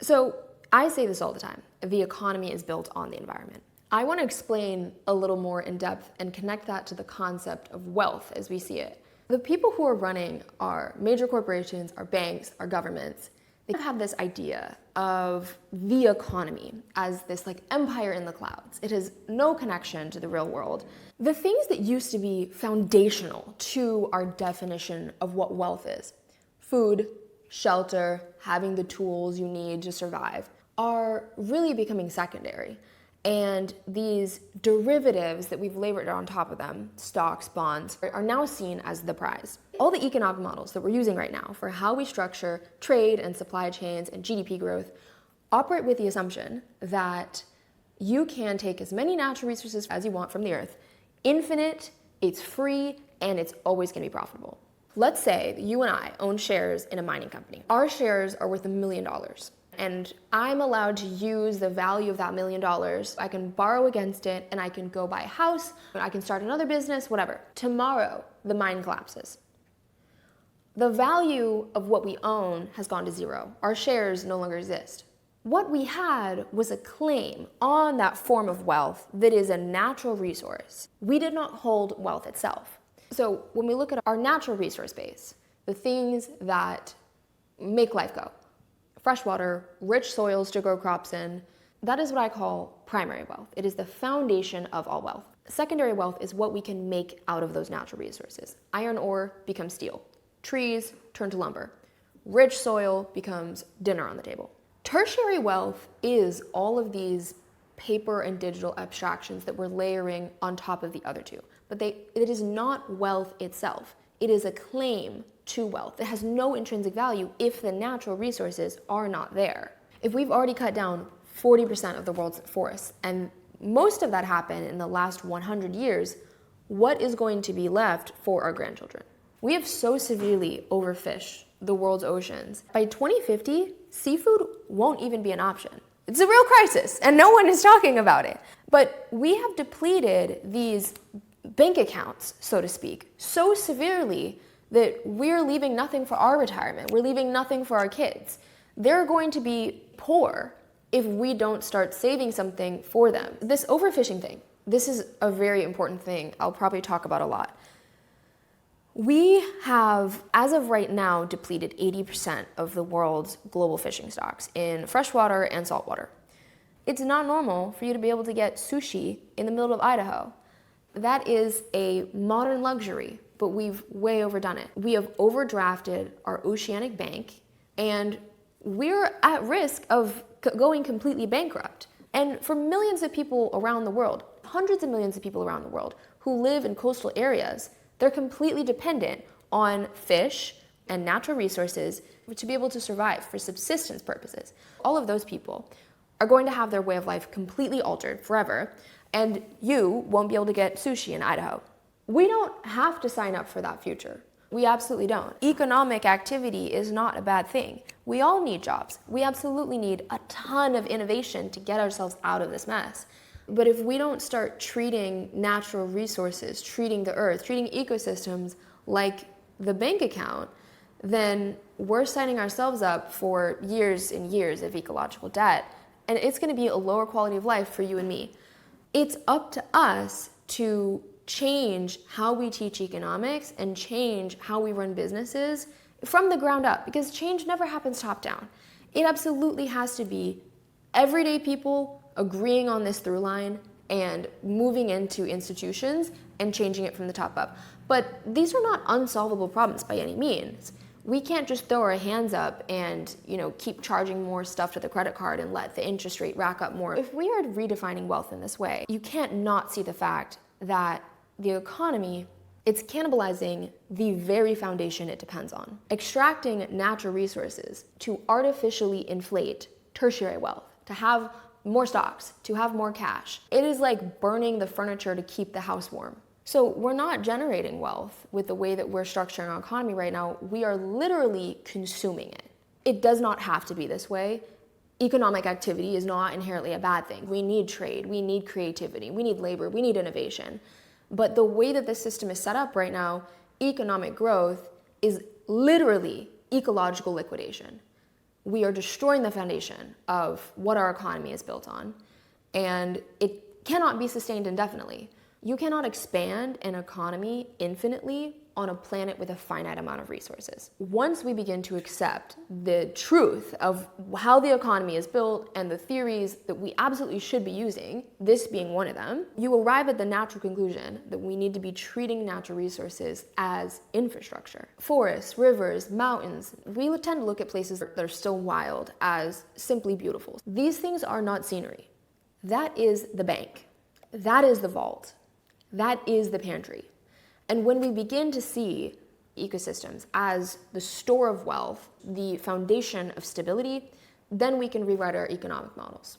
So I say this all the time. The economy is built on the environment. I want to explain a little more in depth and connect that to the concept of wealth as we see it. The people who are running our major corporations, our banks, our governments, they have this idea of the economy as this like empire in the clouds. It has no connection to the real world. The things that used to be foundational to our definition of what wealth is, food, shelter, having the tools you need to survive, are really becoming secondary. And these derivatives that we've layered on top of them, stocks, bonds, are now seen as the prize. All the economic models that we're using right now for how we structure trade and supply chains and GDP growth operate with the assumption that you can take as many natural resources as you want from the earth, infinite, it's free, and it's always going to be profitable. Let's say that you and I own shares in a mining company. Our shares are worth $1 million. And I'm allowed to use the value of that $1 million. I can borrow against it, and I can go buy a house, I can start another business, whatever. Tomorrow, the mine collapses. The value of what we own has gone to zero. Our shares no longer exist. What we had was a claim on that form of wealth that is a natural resource. We did not hold wealth itself. So when we look at our natural resource base, the things that make life go, fresh water, rich soils to grow crops in, that is what I call primary wealth. It is the foundation of all wealth. Secondary wealth is what we can make out of those natural resources. Iron ore becomes steel. Trees turn to lumber. Rich soil becomes dinner on the table. Tertiary wealth is all of these paper and digital abstractions that we're layering on top of the other two. But it is not wealth itself. It is a claim to wealth. It has no intrinsic value if the natural resources are not there. If we've already cut down 40% of the world's forests, and most of that happened in the last 100 years, what is going to be left for our grandchildren? We have so severely overfished the world's oceans. By 2050, seafood won't even be an option. It's a real crisis, and no one is talking about it. But we have depleted these bank accounts, so to speak, so severely that we're leaving nothing for our retirement. We're leaving nothing for our kids. They're going to be poor if we don't start saving something for them. This overfishing thing, this is a very important thing I'll probably talk about a lot. We have, as of right now, depleted 80% of the world's global fishing stocks in freshwater and saltwater. It's not normal for you to be able to get sushi in the middle of Idaho. That is a modern luxury, but we've way overdone it. We have overdrafted our oceanic bank, and we're at risk of going completely bankrupt. And for millions of people around the world, hundreds of millions of people around the world who live in coastal areas, they're completely dependent on fish and natural resources to be able to survive for subsistence purposes. All of those people are going to have their way of life completely altered forever, and you won't be able to get sushi in Idaho. We don't have to sign up for that future. We absolutely don't. Economic activity is not a bad thing. We all need jobs. We absolutely need a ton of innovation to get ourselves out of this mess. But if we don't start treating natural resources, treating the earth, treating ecosystems like the bank account, then we're setting ourselves up for years and years of ecological debt. And it's going to be a lower quality of life for you and me. It's up to us to change how we teach economics and change how we run businesses from the ground up, because change never happens top down. It absolutely has to be everyday people agreeing on this through line and moving into institutions and changing it from the top up. But these are not unsolvable problems by any means. We can't just throw our hands up and, keep charging more stuff to the credit card and let the interest rate rack up more. If we are redefining wealth in this way, you can't not see the fact that the economy, it's cannibalizing the very foundation it depends on. Extracting natural resources to artificially inflate tertiary wealth, to have more stocks, to have more cash. It is like burning the furniture to keep the house warm. So we're not generating wealth with the way that we're structuring our economy right now. We are literally consuming it. It does not have to be this way. Economic activity is not inherently a bad thing. We need trade, we need creativity, we need labor, we need innovation. But the way that the system is set up right now, economic growth is literally ecological liquidation. we are destroying the foundation of what our economy is built on, and it cannot be sustained indefinitely. You cannot expand an economy infinitely on a planet with a finite amount of resources. Once we begin to accept the truth of how the economy is built and the theories that we absolutely should be using, this being one of them, you arrive at the natural conclusion that we need to be treating natural resources as infrastructure. Forests, rivers, mountains, we would tend to look at places that are still wild as simply beautiful. These things are not scenery. That is the bank. That is the vault. That is the pantry. And when we begin to see ecosystems as the store of wealth, the foundation of stability, then we can rewrite our economic models.